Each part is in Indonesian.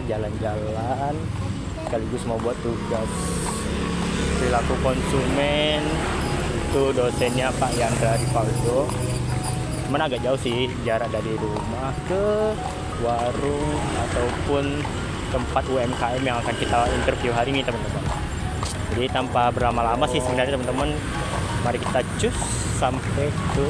jalan-jalan sekaligus mau buat tugas perilaku konsumen. Itu dosennya Pak Yandra Rivaldo. Cuman agak jauh sih jarak dari rumah ke warung ataupun tempat UMKM yang akan kita interview hari ini, teman-teman. Jadi tanpa berlama-lama sih sebenarnya, teman-teman, mari kita cus sampai ke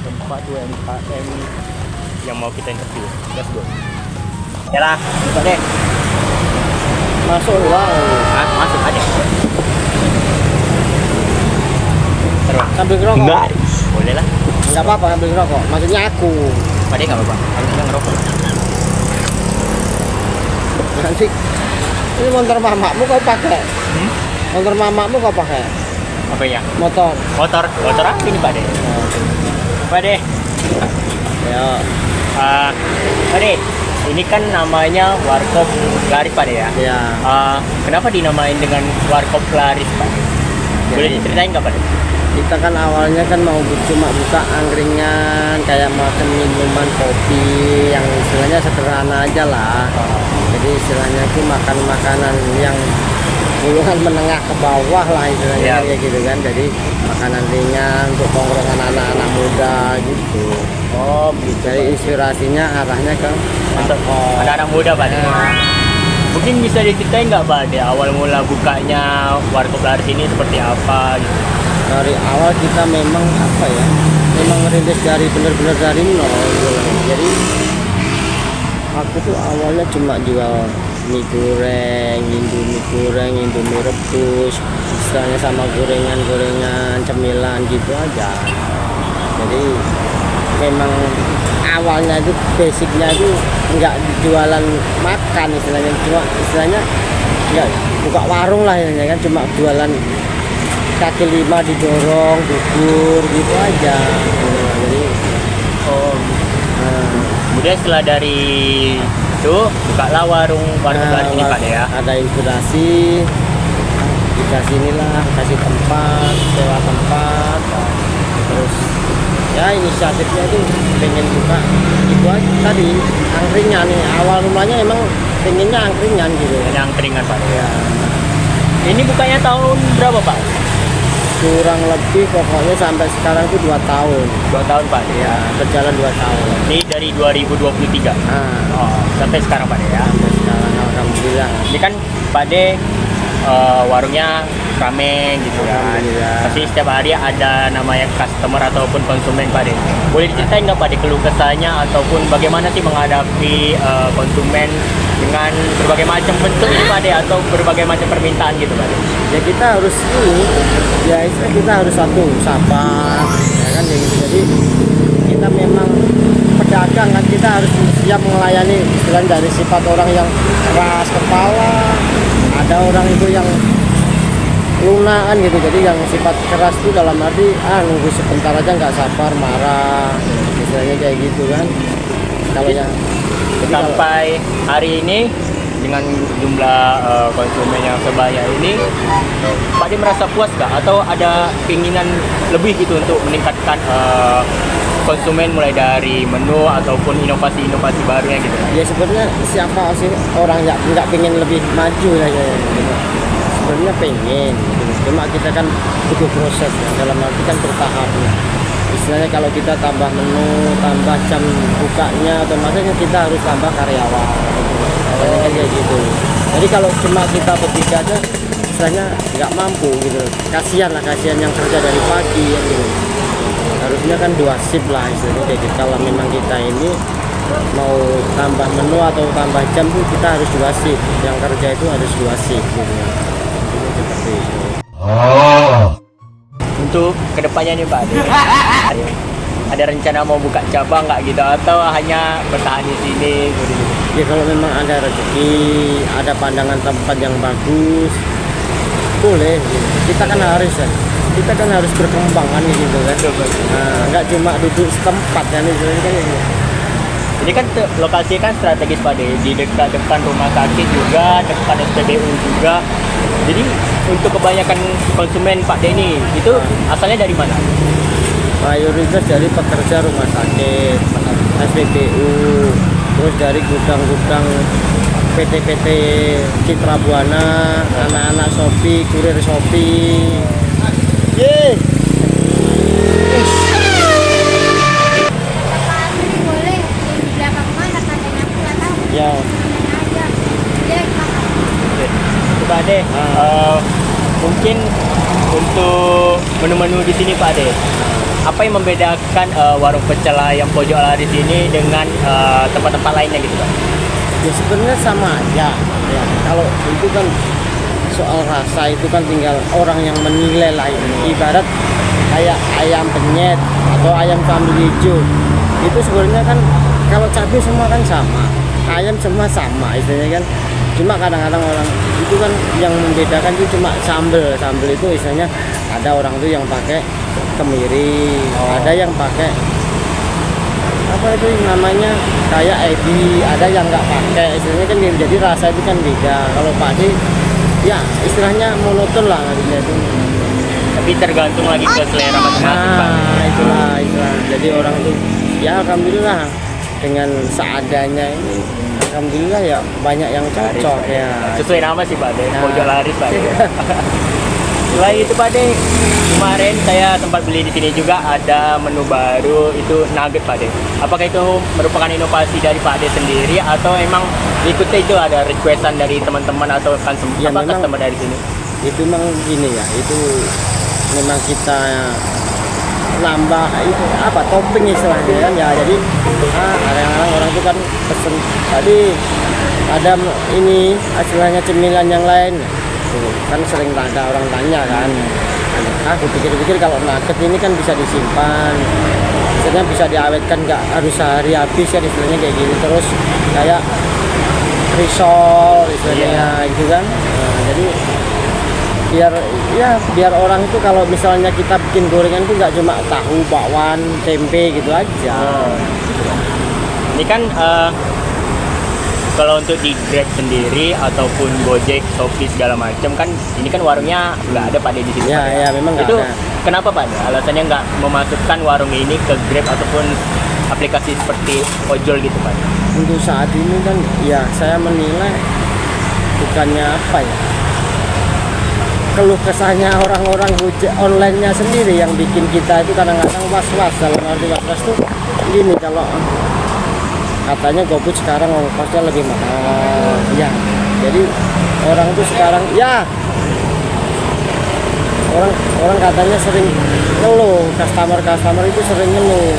tempat UMKM yang mau kita interview. Let's go. Ya lah, buka deh. Masuk lah. Masuk aja. Terus. Sambil ngerokok? Enggak. Boleh lah. Enggak apa-apa sambil ngerokok. Maksudnya aku. Pak deh nggak apa-apa. Kalau kita ngerokok. Nanti ini motor mamamu kau pakai? Motor mamamu kau pakai? Apa ya? Motor. Motor apa ini Pak deh? Pak deh. Ya. Pak deh. Ini kan namanya Warkop Laris Pak deh ya? Ya. Kenapa dinamain dengan Warkop Laris Pak? Boleh diceritain nggak Pak deh? Kita kan awalnya kan mau cuma buka angkringan kayak macam minuman kopi yang istilahnya sederhana aja lah. Jadi istilahnya itu makanan yang golongan menengah ke bawah lah istilahnya, kayak gitu kan. Jadi makanan ringan untuk tongkrongan anak-anak muda gitu. Oh gitu. Jadi inspirasinya arahnya ke anak-anak muda Pak deh. Mungkin bisa diceritain nggak Pak deh awal mula bukanya Warkop Laris ini seperti apa gitu? Dari awal kita memang apa ya, memang merintis dari benar-benar dari nol gitu. Jadi aku tuh awalnya cuma jual mie goreng, indomie rebus, istilahnya sama gorengan cemilan gitu aja. Jadi memang awalnya itu basicnya itu nggak jualan makan istilahnya, cuma istilahnya nggak buka warung lah ya kan, cuma jualan kaki lima didorong bubur gitu aja. Jadi kemudian setelah dari itu bukalah warung Laris ini Pak ya. Ada inspirasi, dikasih inilah, kasih tempat, sewa tempat, terus ya inisiatifnya itu pengen buka itu aja tadi angkringan nih. Awal rumahnya emang pengennya angkringan gitu. Angkringan Pak ya. Ini bukanya tahun berapa Pak? Kurang lebih pokoknya sampai sekarang itu 2 tahun. 2 tahun Pak ya. Berjalan 2 tahun. Ini dari 2023. Sampai sekarang Pak ya. Sampai sekarang alhamdulillah. Ini kan Pak De warungnya rame gitu kan. Pasti setiap hari ada namanya customer ataupun konsumen Pak De. Boleh diceritain nggak Pak De keluh kesahnya ataupun bagaimana sih menghadapi konsumen dengan berbagai macam bentuk nih Pak De atau berbagai macam permintaan gitu Pak De? Ya kita harus ini, ya istilah kita harus satu sabar, ya kan ya gitu. Jadi kita memang pedagang kan, kita harus siap melayani istilah dari sifat orang yang keras kepala, ada orang itu yang lunaan gitu. Jadi yang sifat keras itu dalam arti nunggu sebentar aja nggak sabar, marah, misalnya kayak gitu kan. Kalau yang sampai hari ini dengan jumlah konsumen yang sebanyak ini, Pak De merasa puas nggak? Atau ada keinginan lebih gitu untuk meningkatkan konsumen mulai dari menu ataupun inovasi-inovasi barunya gitu? Ya sebenarnya siapa sih orang yang nggak pengen lebih maju ya, gitu. Sebenarnya pengen gitu. Cuma kita kan butuh proses ya, dalam arti kan bertahap ya. Istilahnya kalau kita tambah menu, tambah jam bukanya, otomatis kita harus tambah karyawan gitu. Kayak gitu. Jadi kalau cuma kita bertiga aja istilahnya nggak mampu gitu. Kasihan yang kerja dari pagi ya, gitu. Harusnya kan 2 shift lah istilahnya kayak gitu. Kalau memang kita ini mau tambah menu atau tambah jam tuh kita harus 2 shift. Yang kerja itu harus 2 shift gitu. Jadi seperti itu. Untuk kedepannya nih Pak De, ada rencana mau buka cabang nggak gitu atau hanya bertahan di sini gitu? Ya kalau memang ada rezeki, ada pandangan tempat yang bagus, boleh gitu. Kita kan harus berkembang kan gitu kan. Nah, nggak cuma duduk setempat kan gitu. Ini kan lokasi kan strategis Pak De, di depan rumah sakit juga, depan SPBU juga. Jadi untuk kebanyakan konsumen Pak De ini itu asalnya dari mana? Mayoritas dari pekerja rumah sakit, SPBU, terus dari gudang-gudang PT-PT Citra Buana, anak-anak Shopee, kurir Shopee. Yeay. Boleh di belakang mana katanya aku nggak tahu. Ya. Aja. Dia makan. Pak Ade, mungkin untuk menu-menu di sini Pak Ade, apa yang membedakan warung pecel ayam pojok laris ini dengan tempat-tempat lainnya gitu Pak? Ya sebenarnya sama aja. Ya, kalau itu kan soal rasa itu kan tinggal orang yang menilai lah. Ibarat kayak ayam penyet atau ayam kambing hijau. Itu sebenarnya kan kalau cabai semua kan sama. Ayam semua sama istilahnya kan. Cuma kadang-kadang orang itu kan yang membedakan itu cuma sambel. Sambel itu istilahnya ada orang tuh yang pakai kemiri, ada yang pakai apa itu namanya kayak ebi, ada yang nggak pakai. Istilahnya kan jadi rasa itu kan beda. Kalau padi ya istilahnya monoton lah artinya itu. Tapi tergantung lagi ke selera masing-masing Pak. Nah itulah istilah. Jadi orang tuh ya alhamdulillah dengan seadanya ini alhamdulillah ya banyak yang cocok ya. Sesuai nama sih Pak Ade, Nah. pojok laris Pak Ade. Selain itu Pak Ade, kemarin saya sempat beli di sini juga ada menu baru itu nugget Pak Ade. Apakah itu merupakan inovasi dari Pak Ade sendiri atau emang ikutnya itu ada requestan dari teman-teman atau Ya, memang- customer dari sini? Itu memang gini ya, itu memang kita nambah itu apa topping istilahnya kan ya. Jadi kadang-kadang orang itu kan pesen tadi ada ini istilahnya cemilan yang lain. Tuh, kan sering ada orang tanya kan. Aku pikir-pikir kalau nugget ini kan bisa disimpan, istilahnya bisa diawetkan, nggak harus sehari habis ya istilahnya kayak gini. Terus kayak risol istilahnya gitu kan. Nah, jadi biar orang itu kalau misalnya kita bikin gorengan itu nggak cuma tahu, bakwan, tempe gitu aja. Ini kan kalau untuk di Grab sendiri ataupun Gojek, Shopee segala macam kan ini kan warungnya nggak ada Pak Ade di sini. Ya, Pak Ade. ya, memang nggak Itu ada. kenapa Pak Ade? Alasannya nggak memasukkan warung ini ke Grab ataupun aplikasi seperti ojol gitu Pak Ade? Untuk saat ini kan ya saya menilai bukannya apa ya, keluh kesahnya orang-orang Gojek online-nya sendiri yang bikin kita itu kadang-kadang was-was. Dalam arti was-was tuh gini, kalau katanya GoFood sekarang ongkosnya lebih mahal ya, jadi orang tuh sekarang ya orang katanya sering ngeluh, customer itu sering ngeluh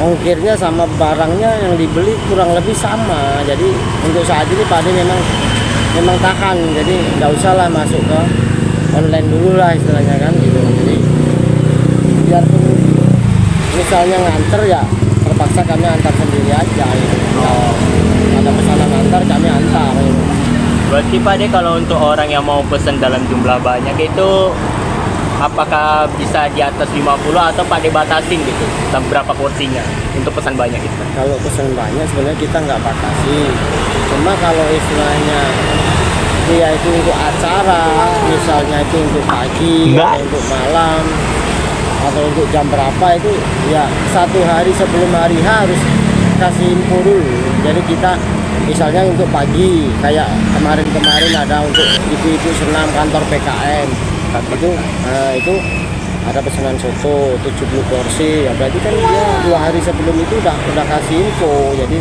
ongkirnya sama barangnya yang dibeli kurang lebih sama. Jadi untuk saat ini Pak Ade memang tahan, jadi nggak usah lah masuk ke online dulu lah istilahnya kan gitu. Jadi biarpun misalnya nganter ya terpaksa kami antar sendiri aja gitu. Ada pesanan antar kami antar gitu. Berarti Pak Ade kalau untuk orang yang mau pesan dalam jumlah banyak itu apakah bisa di atas 50 atau Pak Ade batasin gitu berapa porsinya untuk pesan banyak gitu? Kalau pesan banyak sebenarnya kita nggak batasi, cuma kalau istilahnya dia itu untuk acara, misalnya itu untuk pagi atau untuk malam atau untuk jam berapa, itu ya satu hari sebelum hari H harus kasih info dulu. Jadi kita misalnya untuk pagi kayak kemarin ada untuk ibu-ibu senam kantor PKN itu ada pesanan soto 70 porsi ya, berarti kan dia 2 hari sebelum itu udah kasih info, jadi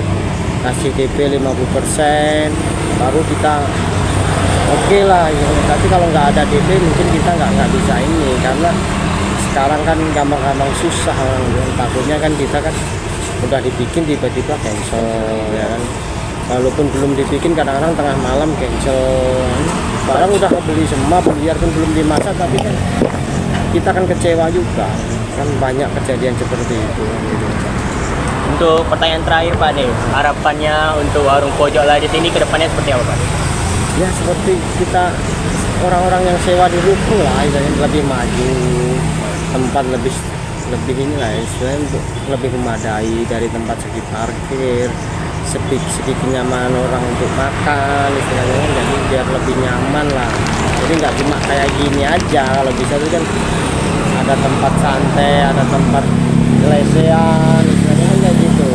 kasih DP 50% baru kita oke lah ya. Tapi kalau nggak ada DP mungkin kita nggak bisa ini, karena sekarang kan gampang-gampang susah orang, takutnya kan kita kan udah dibikin tiba-tiba cancel ya kan. Walaupun belum dibikin kadang-kadang tengah malam cancel, barang udah kebeli semua biarpun belum dimasak, tapi kan kita kan kecewa juga kan, banyak kejadian seperti itu gitu. Untuk pertanyaan terakhir Pak Ade, harapannya untuk warung pojok laris ini ke depannya seperti apa Pak? Ya seperti kita orang-orang yang sewa di ruko lah, istilahnya lebih maju, tempat lebih inilah istilahnya untuk lebih memadai dari tempat segi parkir, segi kenyamanan orang untuk makan istilahnya kan, jadi biar lebih nyaman lah. Jadi nggak cuma kayak gini aja, kalau bisa tuh kan ada tempat santai, ada tempat lesehan istilahnya kan kayak gitu.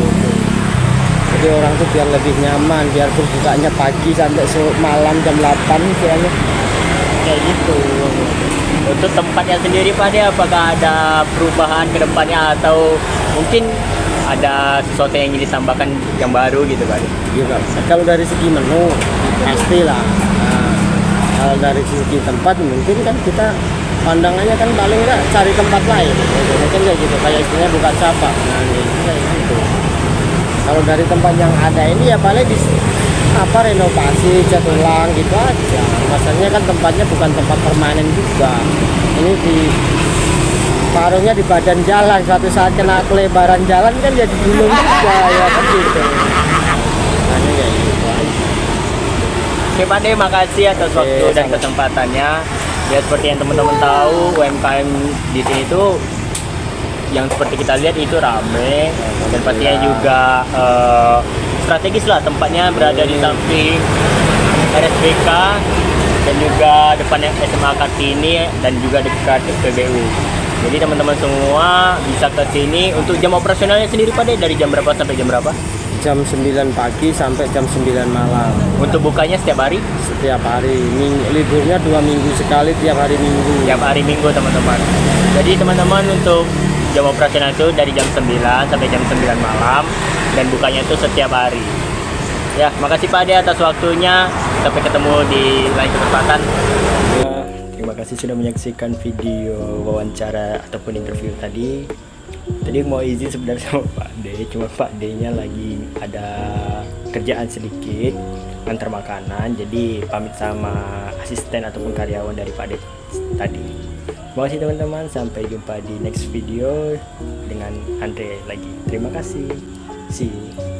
Jadi bagi orang tuh biar lebih nyaman, biar berbukanya pagi sampai malam jam 8 istilahnya kayak gitu. Untuk tempatnya sendiri Pak De, apakah ada perubahan ke depannya atau mungkin ada sesuatu yang ingin ditambahkan yang baru gitu Pak De? Iya, kalau dari segi menu pastilah. Nah, kalau dari segi tempat mungkin kan kita pandangannya kan paling enggak cari tempat lain. Mungkin kayak gitu, kayak istilahnya buka cabang. Nah, kayak gitu. Kalau dari tempat yang ada ini ya paling renovasi, cat ulang gitu aja. Masalahnya kan tempatnya bukan tempat permanen juga. Ini taruhnya di badan jalan, suatu saat kena kelebaran jalan kan jadi gulung juga ya kan gitu. Makanya kayak gitu aja. Oke Pak De, makasih atas waktu dan sama. kesempatannya. Ya seperti yang teman-teman tahu, UMKM di sini tuh yang seperti kita lihat itu rame dan pastinya juga strategis lah, tempatnya berada di samping RSBK dan juga depannya SMA Kartini dan juga dekat PBU. Jadi teman-teman semua bisa ke sini. Untuk jam operasionalnya sendiri Pak De, dari jam berapa sampai jam berapa? Jam 9 pagi sampai jam 9 malam. Untuk bukanya setiap hari? Setiap hari. Liburnya 2 minggu sekali, tiap hari Minggu. Tiap hari Minggu teman-teman. Jadi teman-teman untuk jam operasional itu dari jam 9 sampai jam 9 malam dan bukanya itu setiap hari. Ya, makasih Pak De atas waktunya. Sampai ketemu di lain kesempatan. Terima kasih sudah menyaksikan video wawancara ataupun interview tadi. Tadi mau izin sebenarnya sama Pak De, cuma Pak D-nya lagi ada kerjaan sedikit antar makanan, jadi pamit sama asisten ataupun karyawan dari Pak De tadi. Terima kasih teman-teman, sampai jumpa di next video dengan Andre lagi. Terima kasih. See you.